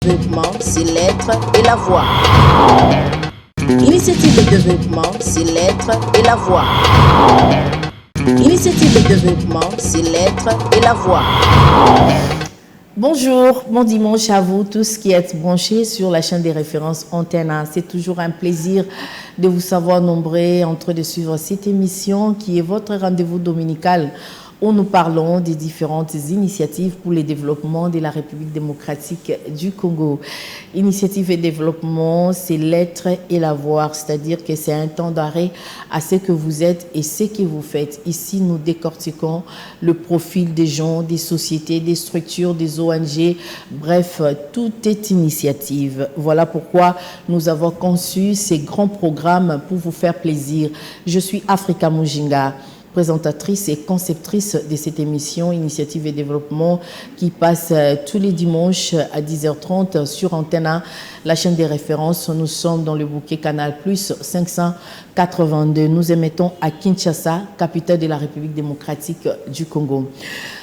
développement, c'est l'être et la voix. Initiative de développement, c'est l'être et la voix. Initiative de développement, c'est l'être et la voix. Bonjour, bon dimanche à vous tous qui êtes branchés sur la chaîne des références Antena. C'est toujours un plaisir de vous savoir nombreux en train de suivre cette émission qui est votre rendez-vous dominical où nous parlons des différentes initiatives pour le développement de la République démocratique du Congo. Initiative et développement, c'est l'être et la voir, c'est-à-dire que c'est un temps d'arrêt à ce que vous êtes et ce que vous faites. Ici, nous décortiquons le profil des gens, des sociétés, des structures, des ONG, bref, tout est initiative. Voilà pourquoi nous avons conçu ces grands programmes pour vous faire plaisir. Je suis Africa Mujinga, présentatrice et conceptrice de cette émission Initiative et Développement qui passe tous les dimanches à 10h30 sur Antena, la chaîne des références. Nous sommes dans le bouquet Canal Plus 582. Nous émettons à Kinshasa, capitale de la République démocratique du Congo.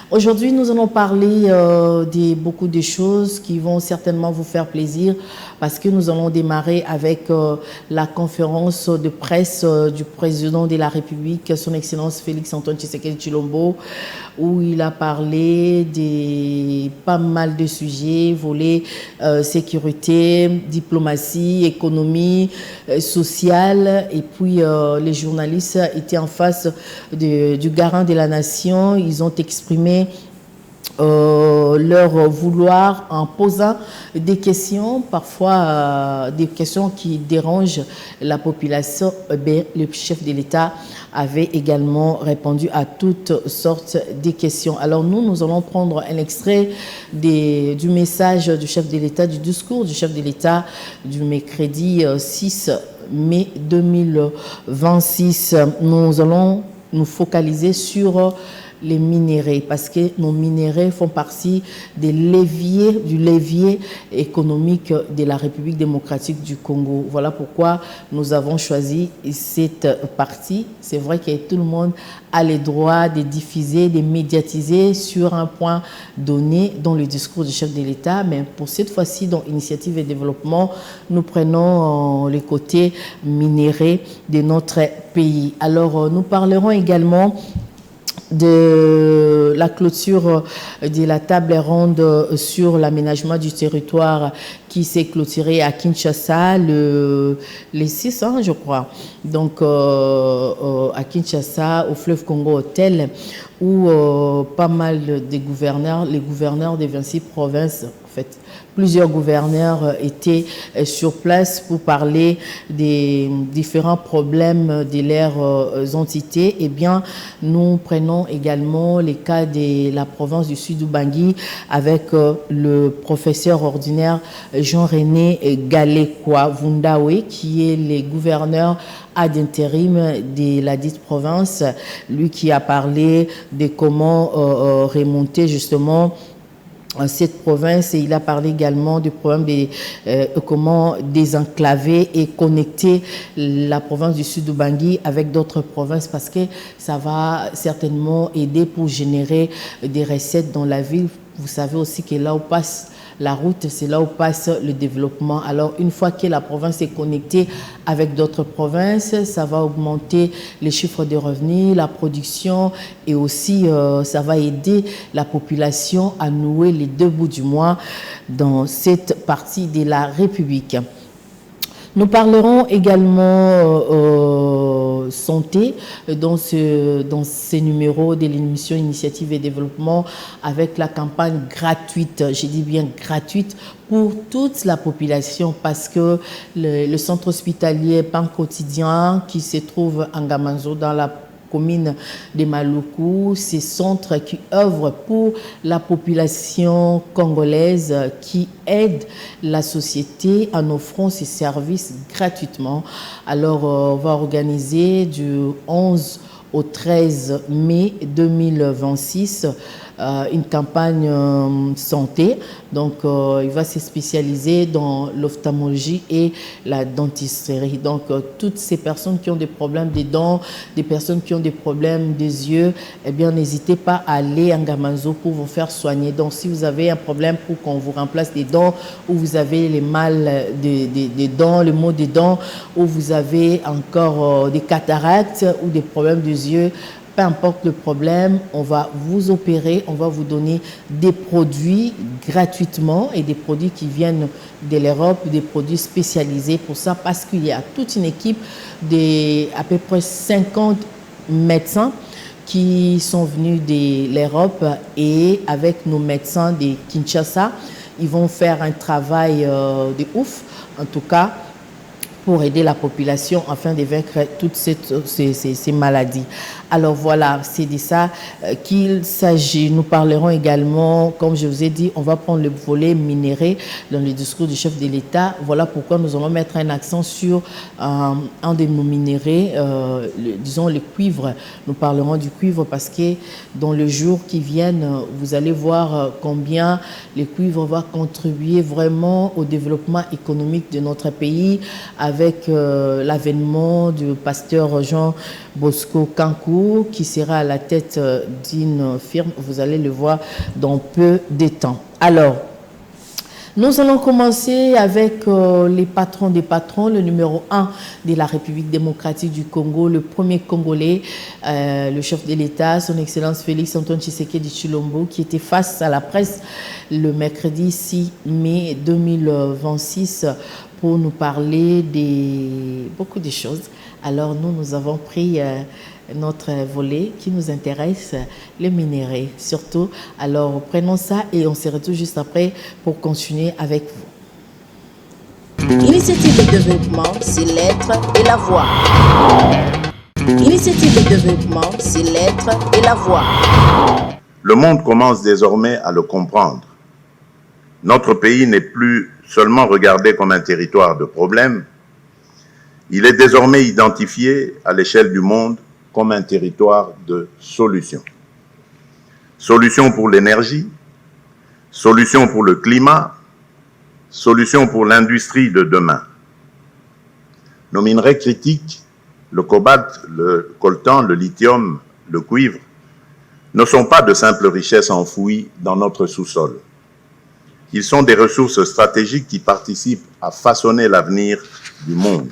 Aujourd'hui, nous allons parler de beaucoup de choses qui vont certainement vous faire plaisir parce que nous allons démarrer avec la conférence de presse du président de la République, son Excellence Félix-Antoine Tshisekedi Tshilombo, où il a parlé de pas mal de sujets, volets sécurité, diplomatie, économie, sociale, et puis les journalistes étaient en face du garant de la nation. Ils ont exprimé leur vouloir en posant des questions, parfois des questions qui dérangent la population. Le chef de l'État avait également répondu à toutes sortes de questions. Alors nous allons prendre un extrait du message du chef de l'État, du discours du chef de l'État du mercredi 6 mai 2026. Nous allons nous focaliser sur les minéraux, parce que nos minéraux font partie du levier économique de la République démocratique du Congo. Voilà pourquoi nous avons choisi cette partie. C'est vrai que tout le monde a le droit de diffuser, de médiatiser sur un point donné dans le discours du chef de l'État, mais pour cette fois-ci, dans Initiative et Développement, nous prenons les côtés minéraux de notre pays. Alors, nous parlerons également de la clôture de la table ronde sur l'aménagement du territoire qui s'est clôturée à Kinshasa le 6, je crois. Donc, à Kinshasa, au fleuve Congo Hotel, où pas mal de gouverneurs, les gouverneurs des 26 provinces, en fait, plusieurs gouverneurs étaient sur place pour parler des différents problèmes de leurs entités. Eh bien, nous prenons également les cas de la province du Sud-Ubangui avec le professeur ordinaire Jean-René Galekwa Vundawe, qui est le gouverneur ad intérim de la dite province, lui qui a parlé de comment remonter justement cette province, et il a parlé également du problème de comment désenclaver et connecter la province du Sud-Ubangui avec d'autres provinces, parce que ça va certainement aider pour générer des recettes dans la ville. Vous savez aussi que là où passe la route, c'est là où passe le développement. Alors, une fois que la province est connectée avec d'autres provinces, ça va augmenter les chiffres de revenus, la production, et aussi ça va aider la population à nouer les deux bouts du mois dans cette partie de la République. Nous parlerons également santé dans ces numéros de l'émission Initiative et Développement avec la campagne gratuite, je dis bien gratuite, pour toute la population, parce que le centre hospitalier Pan Quotidien qui se trouve en Gamanzo dans la commune de Maluku, ces centres qui œuvrent pour la population congolaise, qui aident la société en offrant ces services gratuitement. Alors, on va organiser du 11 au 13 mai 2026 une campagne santé. Donc, il va se spécialiser dans l'ophtalmologie et la dentisterie. Donc, toutes ces personnes qui ont des problèmes des dents, des personnes qui ont des problèmes des yeux, eh bien, n'hésitez pas à aller à Ngamazo pour vous faire soigner. Donc, si vous avez un problème pour qu'on vous remplace des dents, ou vous avez les mal des dents, le maux des dents, ou vous avez encore des cataractes ou des problèmes des yeux, peu importe le problème, on va vous opérer, on va vous donner des produits gratuitement et des produits qui viennent de l'Europe, des produits spécialisés pour ça, parce qu'il y a toute une équipe d'à peu près 50 médecins qui sont venus de l'Europe, et avec nos médecins de Kinshasa, ils vont faire un travail de ouf, en tout cas, pour aider la population afin de vaincre toutes ces maladies. Alors voilà, c'est de ça qu'il s'agit. Nous parlerons également, comme je vous ai dit, on va prendre le volet minéré dans le discours du chef de l'État. Voilà pourquoi nous allons mettre un accent sur un de nos minéraux, disons le cuivre. Nous parlerons du cuivre parce que dans les jours qui viennent, vous allez voir combien le cuivre va contribuer vraiment au développement économique de notre pays, avec l'avènement du pasteur Jean Bosco Kankou, qui sera à la tête d'une firme. Vous allez le voir dans peu de temps. Alors, nous allons commencer avec les patrons des patrons, le numéro 1 de la République démocratique du Congo, le premier Congolais, le chef de l'État, son Excellence Félix Antoine Tshisekedi Tshilombo, qui était face à la presse le mercredi 6 mai 2026 pour nous parler de beaucoup de choses. Alors nous avons pris notre volet qui nous intéresse, les minéraux surtout. Alors prenons ça et on se retrouve juste après pour continuer avec vous. Initiative de développement, c'est l'être et la voix. Initiative de développement, c'est l'être et la voix. Le monde commence désormais à le comprendre. Notre pays n'est plus seulement regardé comme un territoire de problèmes, il est désormais identifié à l'échelle du monde comme un territoire de solutions. Solutions pour l'énergie, solutions pour le climat, solutions pour l'industrie de demain. Nos minerais critiques, le cobalt, le coltan, le lithium, le cuivre, ne sont pas de simples richesses enfouies dans notre sous-sol. Ils sont des ressources stratégiques qui participent à façonner l'avenir du monde.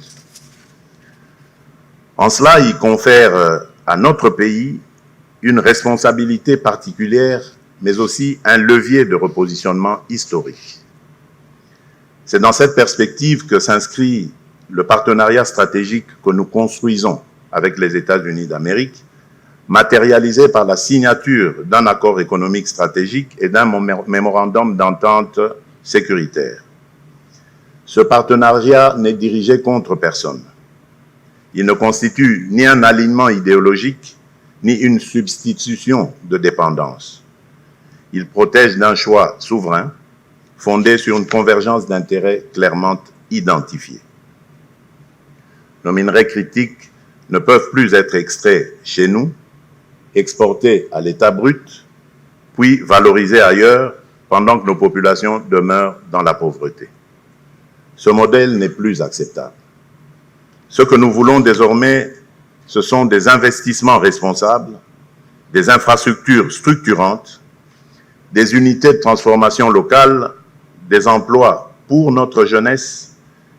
En cela, ils confèrent à notre pays une responsabilité particulière, mais aussi un levier de repositionnement historique. C'est dans cette perspective que s'inscrit le partenariat stratégique que nous construisons avec les États-Unis d'Amérique, matérialisé par la signature d'un accord économique stratégique et d'un mémorandum d'entente sécuritaire. Ce partenariat n'est dirigé contre personne. Il ne constitue ni un alignement idéologique, ni une substitution de dépendance. Il protège d'un choix souverain, fondé sur une convergence d'intérêts clairement identifiés. Nos minerais critiques ne peuvent plus être extraits chez nous, exportés à l'état brut, puis valorisés ailleurs pendant que nos populations demeurent dans la pauvreté. Ce modèle n'est plus acceptable. Ce que nous voulons désormais, ce sont des investissements responsables, des infrastructures structurantes, des unités de transformation locale, des emplois pour notre jeunesse,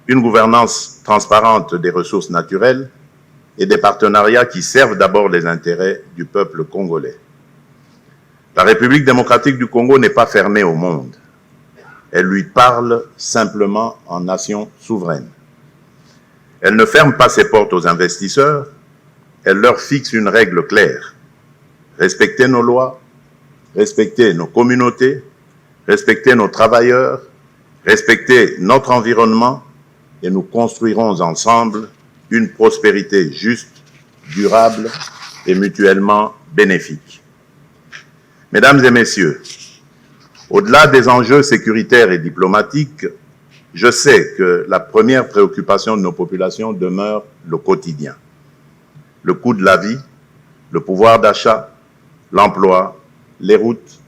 une gouvernance transparente des ressources naturelles et des partenariats qui servent d'abord les intérêts du peuple congolais. La République démocratique du Congo n'est pas fermée au monde. Elle lui parle simplement en nation souveraine. Elle ne ferme pas ses portes aux investisseurs, elle leur fixe une règle claire. Respecter nos lois, respecter nos communautés, respecter nos travailleurs, respecter notre environnement, et nous construirons ensemble une prospérité juste, durable et mutuellement bénéfique. Mesdames et messieurs, au-delà des enjeux sécuritaires et diplomatiques, je sais que la première préoccupation de nos populations demeure le quotidien. Le coût de la vie, le pouvoir d'achat, l'emploi les routes,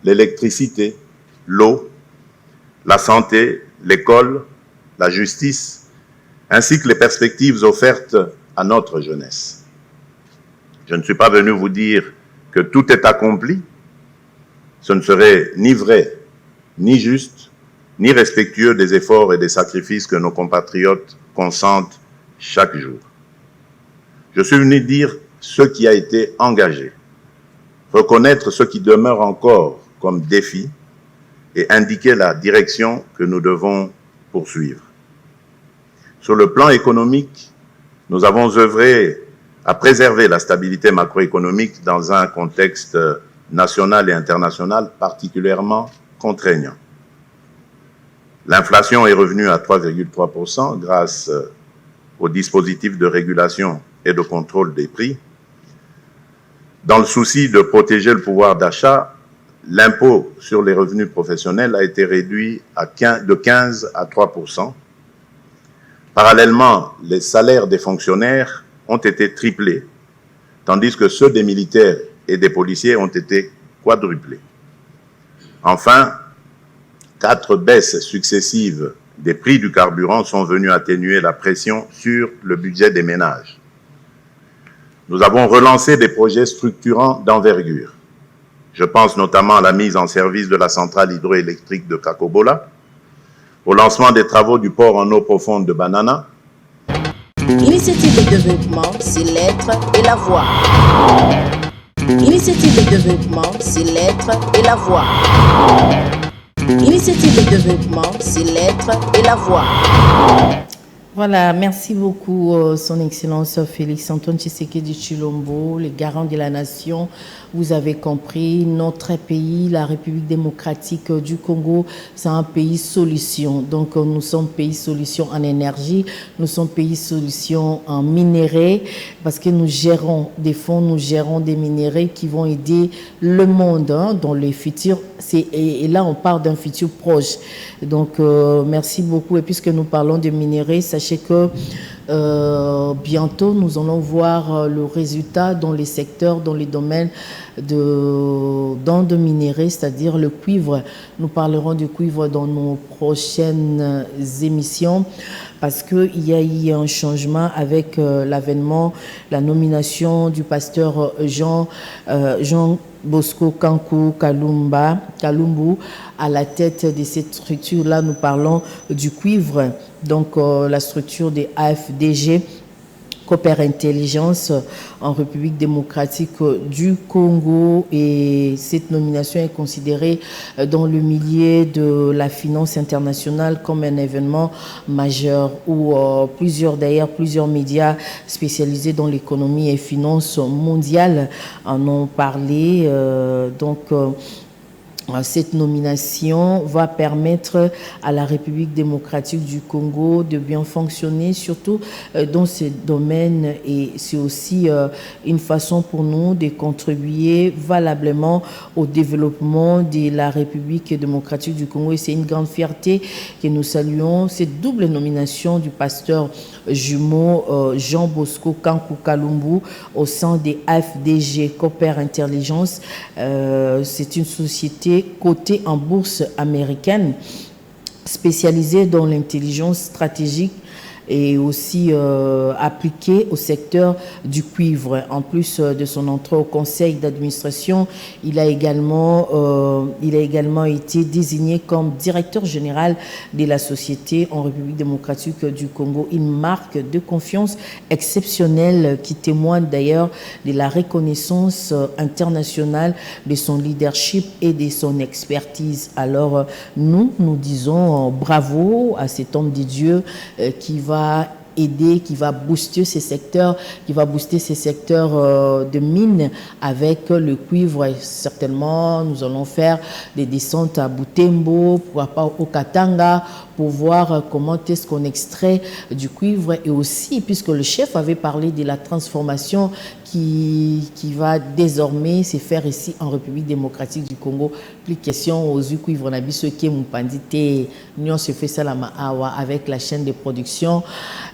l'électricité, l'eau, la santé, l'école, la justice, ainsi que les perspectives offertes à notre jeunesse. Je ne suis pas venu vous dire que tout est accompli. Ce ne serait ni vrai, ni juste, ni respectueux des efforts et des sacrifices que nos compatriotes consentent chaque jour. Je suis venu dire ce qui a été engagé, reconnaître ce qui demeure encore comme défi et indiquer la direction que nous devons poursuivre. Sur le plan économique, nous avons œuvré à préserver la stabilité macroéconomique dans un contexte national et international particulièrement contraignant. L'inflation est revenue à 3,3% grâce au dispositif de régulation et de contrôle des prix. Dans le souci de protéger le pouvoir d'achat, l'impôt sur les revenus professionnels a été réduit de 15 à 3%. Parallèlement, les salaires des fonctionnaires ont été triplés, tandis que ceux des militaires et des policiers ont été quadruplés. Enfin, 4 baisses successives des prix du carburant sont venues atténuer la pression sur le budget des ménages. Nous avons relancé des projets structurants d'envergure. Je pense notamment à la mise en service de la centrale hydroélectrique de Kakobola, au lancement des travaux du port en eau profonde de Banana. Initiative de développement, c'est l'être et la voix. Initiative de développement, c'est l'être et la voix. Initiative de développement, c'est l'être et la voix. Voilà, merci beaucoup, Son Excellence Félix Antoine Tshisekedi Tshilombo, le garant de la nation. Vous avez compris, notre pays, la République démocratique du Congo, c'est un pays solution. Donc, nous sommes pays solution en énergie, nous sommes pays solution en minéraux, parce que nous gérons des fonds, nous gérons des minéraux qui vont aider le monde dans le futur. Et là, on parle d'un futur proche. Donc, merci beaucoup. Et puisque nous parlons de minéraux, sachez que bientôt, nous allons voir le résultat dans les secteurs, dans les domaines de minéraux, c'est-à-dire le cuivre. Nous parlerons du cuivre dans nos prochaines émissions parce qu'il y a eu un changement avec l'avènement, la nomination du pasteur Jean Bosco Kankou Kalumbu à la tête de cette structure-là. Nous parlons du cuivre, donc la structure des AFDG, Copper Intelligence en République démocratique du Congo, et cette nomination est considérée dans le milieu de la finance internationale comme un événement majeur où plusieurs médias spécialisés dans l'économie et finances mondiales en ont parlé. Cette nomination va permettre à la République démocratique du Congo de bien fonctionner, surtout dans ce domaine, et c'est aussi une façon pour nous de contribuer valablement au développement de la République démocratique du Congo, et c'est une grande fierté que nous saluons cette double nomination du pasteur jumeau Jean Bosco Kankou Kalumbu au sein des AFDG Copper Intelligence. C'est une société cotée en bourse américaine, spécialisée dans l'intelligence stratégique et aussi appliquée au secteur du cuivre. En plus de son entrée au conseil d'administration, il a également été désigné comme directeur général de la société en République démocratique du Congo. Une marque de confiance exceptionnelle qui témoigne d'ailleurs de la reconnaissance internationale de son leadership et de son expertise. Alors nous disons bravo à cet homme de Dieu qui va aider, qui va booster ces secteurs, de mines avec le cuivre. Et certainement, nous allons faire des descentes à Butembo, pourquoi pas au Katanga, pour voir comment est-ce qu'on extrait du cuivre. Et aussi, puisque le chef avait parlé de la transformation qui va désormais se faire ici en République démocratique du Congo. Plus question aux cuivre nabiso qui m'pandité, nous on se fait ça la maawa avec la chaîne de production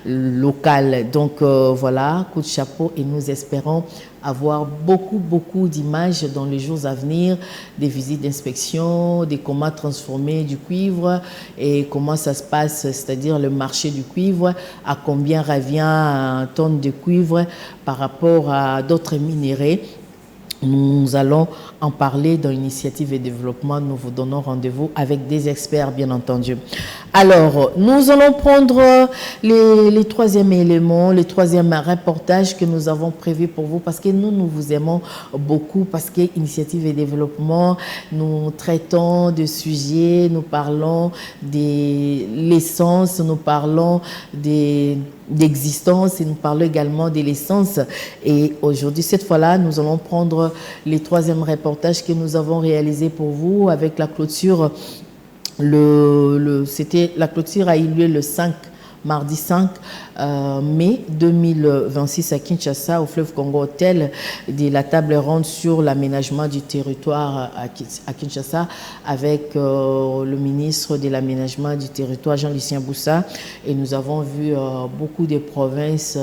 locale. Donc voilà, coup de chapeau, et nous espérons avoir beaucoup d'images dans les jours à venir, des visites d'inspection, des comment transformer du cuivre et comment ça se passe, c'est-à-dire le marché du cuivre, à combien revient un tonne de cuivre par rapport à d'autres minéraux. Nous allons en parler dans l'initiative et développement. Nous vous donnons rendez-vous avec des experts, bien entendu. Alors, nous allons prendre les troisièmes éléments, les troisièmes reportages que nous avons prévus pour vous parce que nous vous aimons beaucoup, parce que initiative et développement, nous traitons de sujets, nous parlons de l'essence, nous parlons d'existence et nous parlons également de l'essence. Et aujourd'hui, cette fois-là, nous allons prendre les troisièmes reportages que nous avons réalisés pour vous avec la clôture. La clôture a eu lieu le mardi 5 mai 2026 à Kinshasa, au fleuve Congo Hôtel, de la table ronde sur l'aménagement du territoire à Kinshasa avec le ministre de l'aménagement du territoire, Jean-Lucien Boussa. Et nous avons vu beaucoup de provinces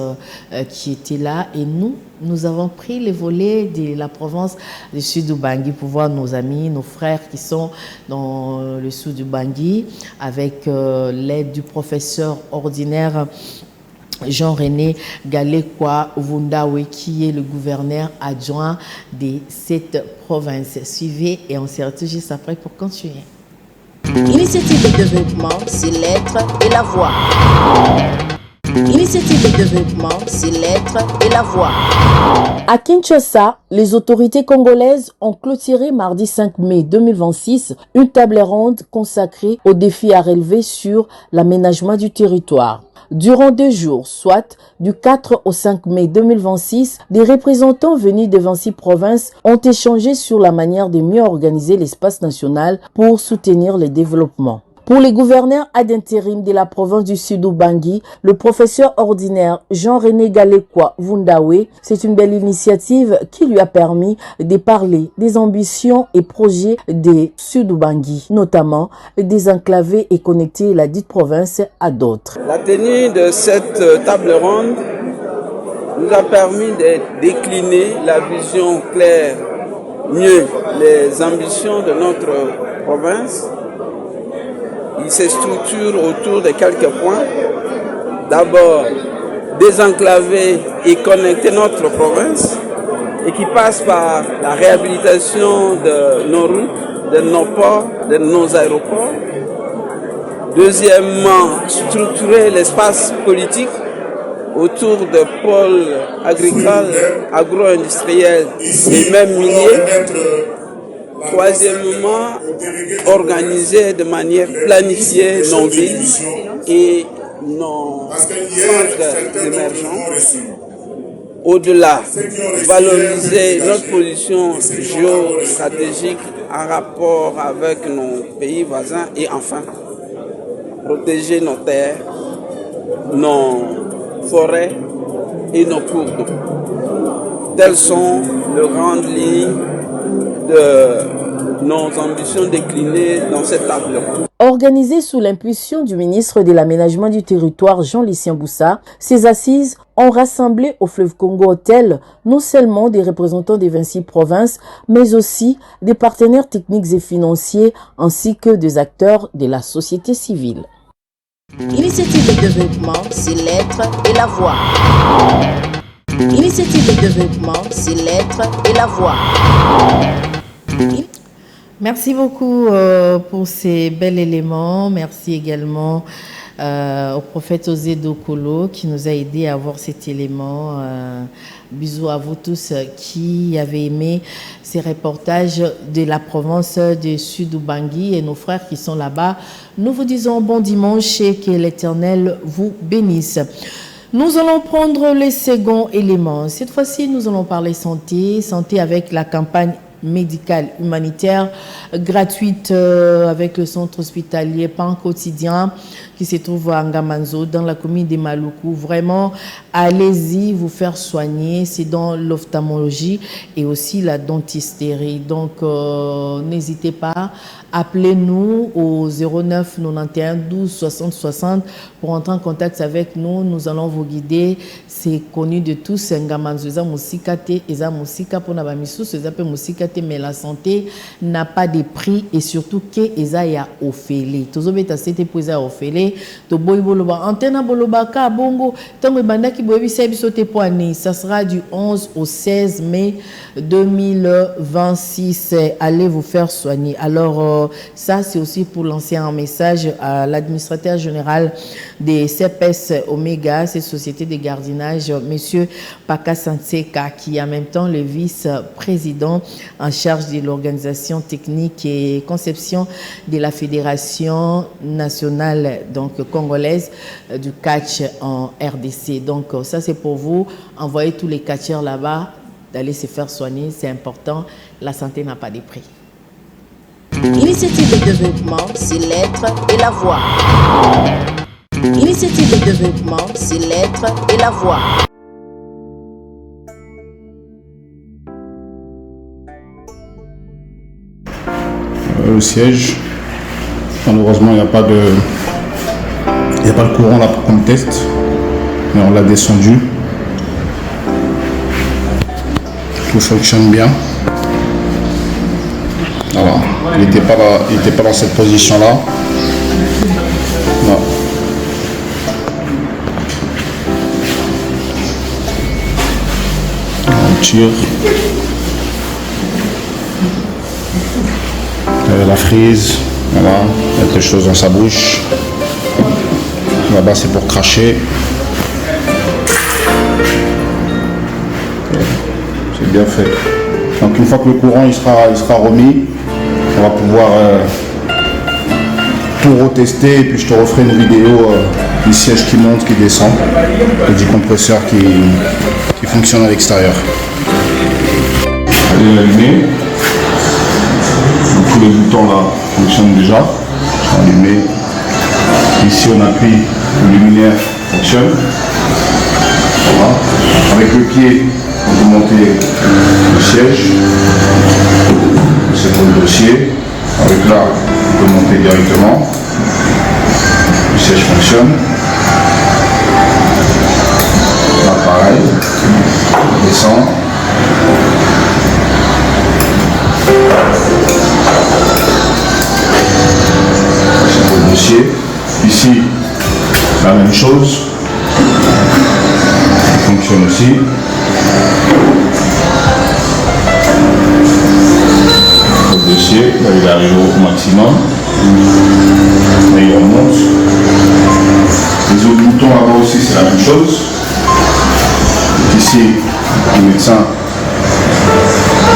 qui étaient là. Et nous avons pris les volets de la province du sud du Bangui pour voir nos amis, nos frères qui sont dans le sud du Bangui, avec l'aide du professeur ordinaire Jean-René Galekwa Vundawe, qui est le gouverneur adjoint de cette province. Suivez et on se retrouve juste après pour continuer. Initiative de développement, c'est l'être et la voix. Initiative de développement, c'est l'être et la voix. À Kinshasa, les autorités congolaises ont clôturé mardi 5 mai 2026 une table ronde consacrée aux défis à relever sur l'aménagement du territoire. Durant 2 jours, soit du 4 au 5 mai 2026, des représentants venus de 26 provinces ont échangé sur la manière de mieux organiser l'espace national pour soutenir le développement. Pour les gouverneurs ad intérim de la province du Sud-Bangui, le professeur ordinaire Jean-René Galekwa Vundawe, c'est une belle initiative qui lui a permis de parler des ambitions et projets des Sud-Bangui, notamment désenclaver et connecter la dite province à d'autres. La tenue de cette table ronde nous a permis de décliner la vision claire, mieux les ambitions de notre province. Il se structure autour de quelques points. D'abord, désenclaver et connecter notre province et qui passe par la réhabilitation de nos routes, de nos ports, de nos aéroports. Deuxièmement, structurer l'espace politique autour de pôles agricoles, agro-industriels et même miniers. Troisièmement, organiser de manière planifiée nos villes et nos centres émergents. Au-delà, valoriser notre position géostratégique en rapport avec nos pays voisins et enfin, protéger nos terres, nos forêts et nos cours d'eau. Telles sont les grandes lignes de nos ambitions déclinées dans cette table ronde. Organisée sous l'impulsion du ministre de l'Aménagement du Territoire, Jean-Lucien Boussa, ces assises ont rassemblé au fleuve Congo Hôtel non seulement des représentants des 26 provinces, mais aussi des partenaires techniques et financiers ainsi que des acteurs de la société civile. Initiative de développement, c'est l'être et la voix. Initiative de développement, c'est l'être et la voix. Merci beaucoup pour ces bels éléments. Merci également au prophète Osé Dokolo qui nous a aidé à avoir cet élément. Bisous à vous tous qui avez aimé ces reportages de la province du Sud-Bangui et nos frères qui sont là-bas. Nous vous disons bon dimanche et que l'Éternel vous bénisse. Nous allons prendre le second élément. Cette fois-ci, nous allons parler santé avec la campagne médicale humanitaire gratuite avec le centre hospitalier Pan Quotidien qui se trouve à Ngamanzo dans la commune de Maluku. Vraiment, allez-y vous faire soigner. C'est dans l'ophtalmologie et aussi la dentisterie. Donc, n'hésitez pas. Appelez-nous au 09 91 12 60 60 pour entrer en contact avec nous. Nous allons vous guider. C'est connu de tous. Ngamanzo eza musika te, eza musika pona ba misusu, eza pe musika te, mais la santé n'a pas de prix et surtout que eza ya ofele. Tozobeta c'était pour eza ofele. To boy boloba antena boloba ka bongo tango bandaki boyebi biso te poani. Ça sera du 11 au 16 mai 2026. Allez vous faire soigner. Alors ça, c'est aussi pour lancer un message à l'administrateur général des CPS Omega, ces sociétés de gardiennage, Monsieur Paka Sanseka, qui est en même temps le vice-président en charge de l'organisation technique et conception de la Fédération nationale donc congolaise du catch en RDC. Donc ça, c'est pour vous. Envoyez tous les catcheurs là-bas, d'aller se faire soigner, c'est important. La santé n'a pas de prix. Initiative de développement, c'est l'être et la voix. Initiative de développement, c'est l'être et la voix. Le siège, malheureusement, il n'y a pas de courant là pour qu'on teste, mais on l'a descendu. Tout fonctionne bien. Voilà. Il n'était pas dans cette position-là. Voilà. On tire. La frise. Voilà. Il y a quelque chose dans sa bouche. Là-bas, c'est pour cracher. C'est bien fait. Donc une fois que le courant il sera remis, on va pouvoir tout retester et puis je te referai une vidéo du siège qui monte, qui descend et du compresseur qui fonctionne à l'extérieur. Elle est allumée. Donc, tous les boutons là fonctionnent déjà. Allumé. Ici on appuie, le luminaire fonctionne. Voilà. Avec le pied, on peut monter le siège. C'est pour le dossier. Avec là, on peut monter directement. Le siège fonctionne. Là, pareil. On descend. C'est pour le dossier. Ici, la même chose. Il fonctionne aussi. Le dossier, là, il arrive au maximum. Et il remonte. Les autres boutons là-bas aussi, c'est la même chose. Donc ici, le médecin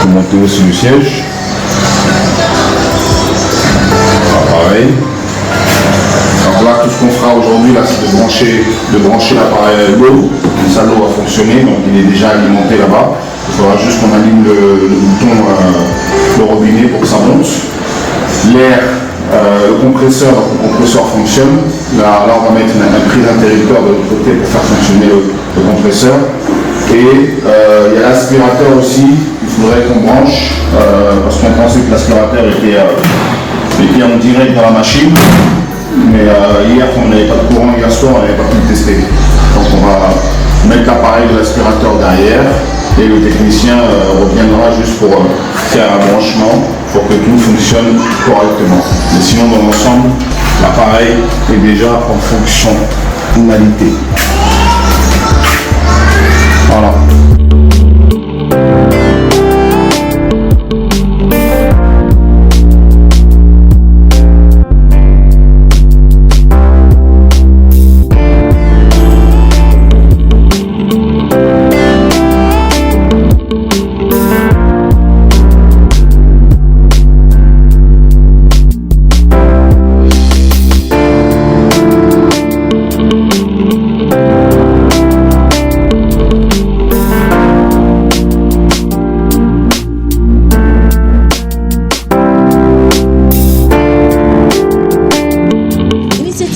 peut monter aussi le siège. Pareil. Donc là, tout ce qu'on fera aujourd'hui, là, c'est de brancher l'appareil à l'eau. Ça, l'eau va fonctionner, donc il est déjà alimenté là-bas. Il faudra juste qu'on aligne le bouton, le robinet pour que ça monte. L'air, le compresseur fonctionne. Là, on va mettre un prise interrupteur de l'autre côté pour faire fonctionner le compresseur. Et il y a l'aspirateur aussi, il faudrait qu'on branche, parce qu'on pensait que l'aspirateur était en direct dans la machine. Mais hier, quand on n'avait pas de courant, hier soir, on n'avait pas pu le tester. Donc on va mettre l'appareil de l'aspirateur derrière et le technicien reviendra juste pour faire un branchement pour que tout fonctionne correctement. Mais sinon, dans l'ensemble, l'appareil est déjà en fonctionnalité. Voilà.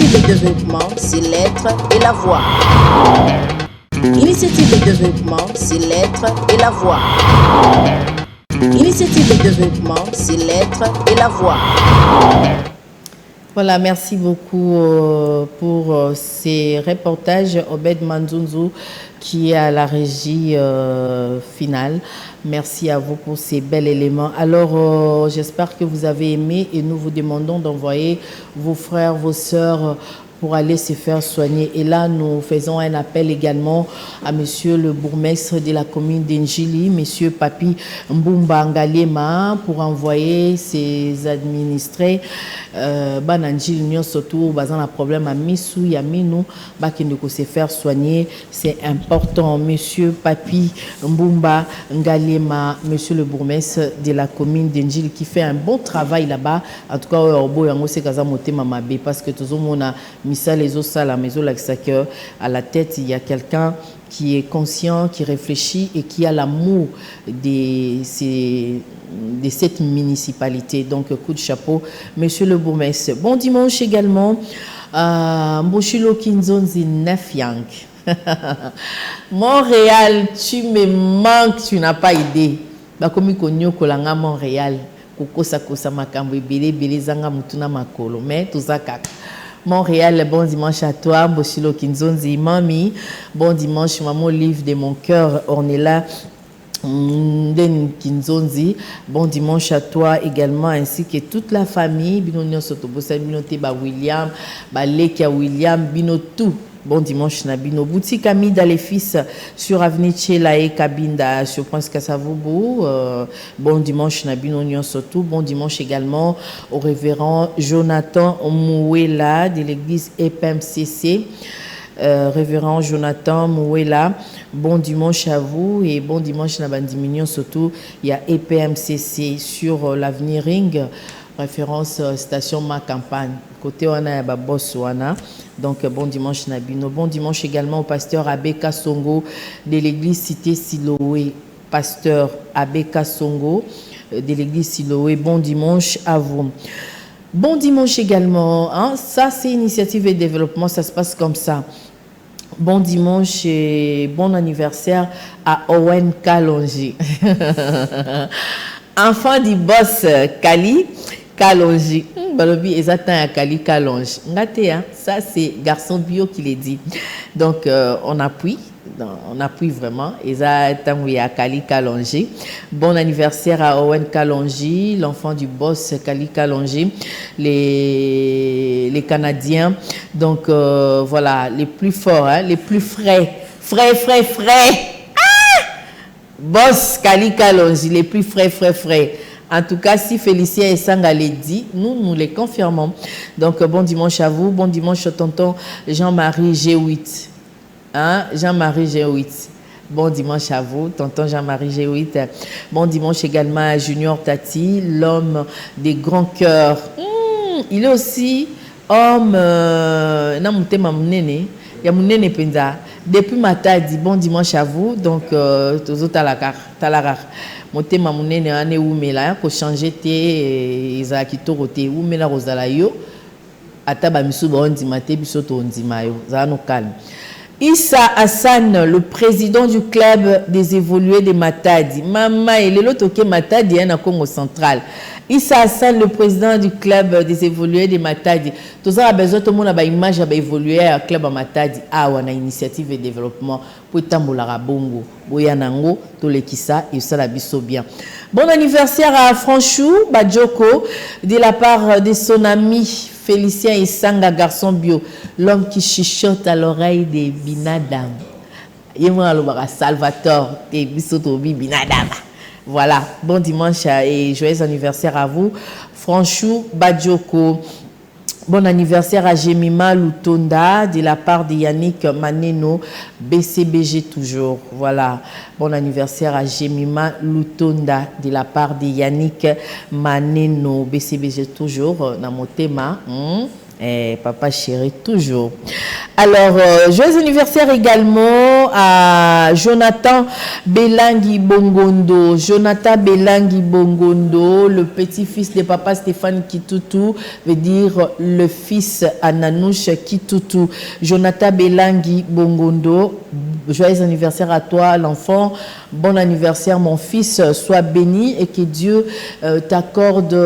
Initiative de développement, c'est l'être et la voix. Initiative de développement, c'est l'être et la voix. Initiative de développement, c'est l'être et la voix. Voilà, merci beaucoup pour ces reportages. Obed Manzunzu qui est à la régie finale. Merci à vous pour ces bels éléments. Alors, j'espère que vous avez aimé et nous vous demandons d'envoyer vos frères, vos sœurs pour aller se faire soigner. Et là, nous faisons un appel également à monsieur le bourgmestre de la commune d'Enjili, monsieur Papi Mbumba Ngalema, pour envoyer ses administrés Bananjil Nyon surtout, bazan un problème à Missou, Yaminou, qui ne se faire soigner. C'est important. Monsieur Papi Mbumba Ngalema, monsieur le bourgmestre de la commune d'Enjili, qui fait un bon travail là-bas. En tout cas, parce que tout le monde a Missa les os à la maison, à la tête, il y a quelqu'un qui est conscient, qui réfléchit et qui a l'amour de cette municipalité. Donc, coup de chapeau, monsieur le bourgmestre. Bon dimanche également. Mboshilo Kinzonzi Nefyang. Montréal, tu me manques, tu n'as pas idée. Bakomi konyo kolanga Montréal. Kokosa kosa makambo ebele bele zanga mutuna makolo. Mais tout ça kaka. Montréal, bon dimanche à toi, Mboshilo Kinzonzi, Mami. Bon dimanche, maman Olive de mon cœur, Ornella Kinzonzi. Bon dimanche à toi également, ainsi que toute la famille. Bino Sotobosa, Bino Teba William, Lekia William, Bino tout. Bon dimanche, Nabino. Boutique Ami dans les fils sur Avenue Tchelae Kabinda, sur Prince Kassavoubou. Bon dimanche, Nabino Nyon Sotou. Bon dimanche également au révérend Jonathan Mouela de l'église EPMCC. Révérend Jonathan Mouela, bon dimanche à vous et bon dimanche Nabandi Mignon surtout. Il y a EPMCC sur l'avenir Ring, référence station Ma Campagne. Côté on a boss wana. Donc bon dimanche Nabino. Bon dimanche également au pasteur Abeka Songo de l'église Cité Siloé. Pasteur Abeka Songo de l'église Siloé. Bon dimanche à vous. Bon dimanche également. Hein? Ça c'est initiative et développement. Ça se passe comme ça. Bon dimanche et bon anniversaire à Owen Kalonji. Enfant du boss Kali Kalonji. Balobi exactement à Kali Kalonji. Ça c'est garçon bio qui l'a dit. Donc on appuie vraiment. Exactement à Kali Kalonji. Bon anniversaire à Owen Kalonji, l'enfant du boss Kali Kalonji. Les Canadiens. Donc voilà, les plus forts, hein, les plus frais. Boss Kali Kalonji, les plus frais. En tout cas, si Félicien et Sanga les dit, nous les confirmons. Donc, bon dimanche à vous. Bon dimanche au tonton Jean-Marie G8. Hein? Jean-Marie G8. Bon dimanche à vous, tonton Jean-Marie G8. Bon dimanche également à Junior Tati, l'homme des grands cœurs. Il est aussi homme. Depuis Matadi, bon dimanche à vous. Donc, tous talarar. Motema munene ane umela ko changer te ezaki torote umela rozala yo ataba misuba ondima te bisoto ondima yo zano calme. Issa Hassan, le président du club des évolués de Matadi. Mama et le toke Matadi en Congo central. Issa Hassan, le président du club des évolués de Matadi. Tout ça a besoin tout le monde a image a évolué à club à Matadi. Ah, on a initiative et développement pour tambolara bongo. Boyanango, tout les kissa et ça la biso bien. Bon anniversaire à Franchou Badjoko de la part de son ami Félicien Isanga, garçon bio, l'homme qui chuchote à l'oreille des Binadam. Salvatore et Bisotobi Binadam. Voilà, bon dimanche et joyeux anniversaire à vous. Franchou Badjoko. Bon anniversaire à Jemima Lutonda de la part de Yannick Maneno, BCBG toujours. Voilà, bon anniversaire à Jemima Lutonda de la part de Yannick Maneno, BCBG toujours. Dans mon thème, Et papa chéri, toujours. Alors, joyeux anniversaire également à Jonathan Belangi Bongondo. Jonathan Belangi Bongondo, le petit-fils de papa Stéphane Kitutu, veut dire le fils à Nanouche Kitutu. Jonathan Belangi Bongondo, joyeux anniversaire à toi, l'enfant. Bon anniversaire, mon fils. Sois béni et que Dieu t'accorde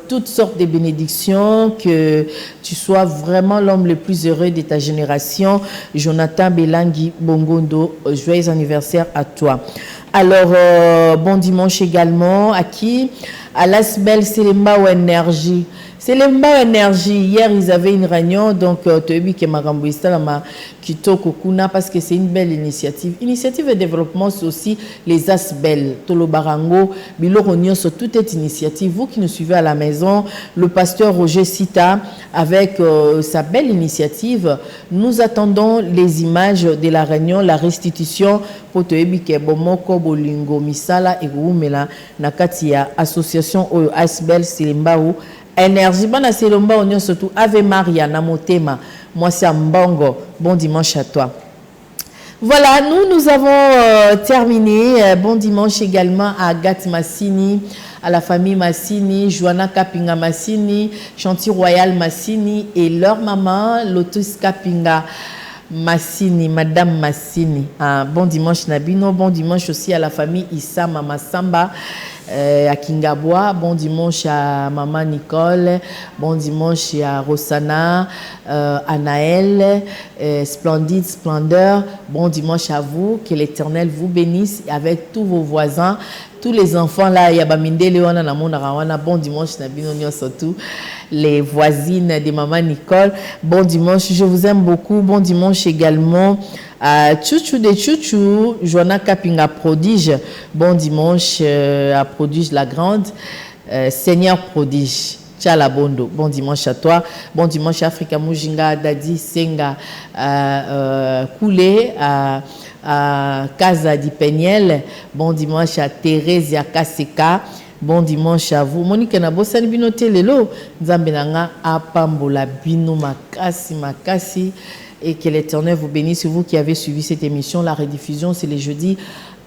toutes sortes de bénédictions, que tu sois vraiment l'homme le plus heureux de ta génération. Jonathan Belangi Bongondo, joyeux anniversaire à toi. Alors, bon dimanche également. À qui? À l'Asbel Selema ou Énergie. Selema Énergie. Hier, ils avaient une réunion, donc tu as vu que parce que c'est une belle initiative. Initiative de développement, c'est aussi les Asbel, Tolo Barango, Biloronion, sur toute cette initiative. Vous qui nous suivez à la maison, le pasteur Roger Sita, avec sa belle initiative, nous attendons les images de la réunion, la restitution pour te que Bomoko, Bolingo, Misala et Goumela, Nakatia, association Asbel Selembao. Énergie, bon Selembao, on surtout Ave Maria, Namotema. Moi, c'est Mbongo. Bon dimanche à toi. Voilà, nous avons terminé. Bon dimanche également à Agathe Massini, à la famille Massini, Joanna Kapinga Massini, Chanty Royal Massini et leur maman, Lotus Kapinga Massini, Madame Massini. Bon dimanche Nabino. Bon dimanche aussi à la famille Issa Mama Samba. À Kingabois, bon dimanche à Maman Nicole, bon dimanche à Rossana, Anaël, Splendide, Splendeur, bon dimanche à vous, que l'Éternel vous bénisse avec tous vos voisins, tous les enfants là, Yabaminde, Léona, Namona, Rawana, bon dimanche, Nabino, surtout les voisines de Maman Nicole, bon dimanche, je vous aime beaucoup, bon dimanche également à Chouchou de Chouchou, Joanna Kapinga Prodige, bon dimanche à Prodige la Grande, Seigneur Prodige, Tchala Bondo, bon dimanche à toi, bon dimanche à Africa Mujinga, Dadi Senga, Koulé, à Casa di Peniel, bon dimanche à Thérèse Kaseka, bon dimanche à vous. Monique Nabosani Bino Telelo, Nzambenanga Apambola Bino Makasi. Et que l'Éternel vous bénisse. Vous qui avez suivi cette émission, la rediffusion, c'est les jeudis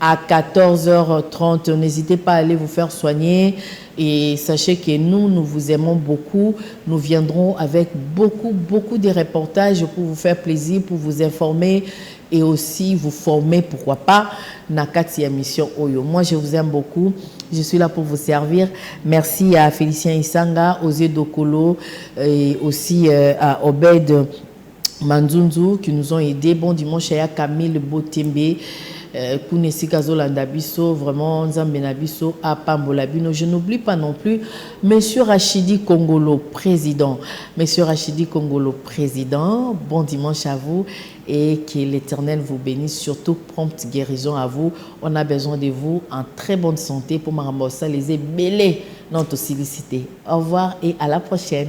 à 14h30. N'hésitez pas à aller vous faire soigner. Et sachez que nous vous aimons beaucoup. Nous viendrons avec beaucoup de reportages pour vous faire plaisir, pour vous informer et aussi vous former, pourquoi pas, Nakati émission Oyo. Moi, je vous aime beaucoup. Je suis là pour vous servir. Merci à Félicien Isanga, Osé Dokolo et aussi à Obed Manzunzu qui nous ont aidés. Bon dimanche à Camille Botembe, Kounesi Kazolanda Bisso, vraiment Nzambena Bisso, à Pambolabino. Je n'oublie pas non plus Monsieur Rachidi Kongolo, président. Monsieur Rachidi Kongolo, président, bon dimanche à vous et que l'Éternel vous bénisse, surtout prompte guérison à vous. On a besoin de vous en très bonne santé pour m'arrosser les ébélés, notre silicité. Au revoir et à la prochaine.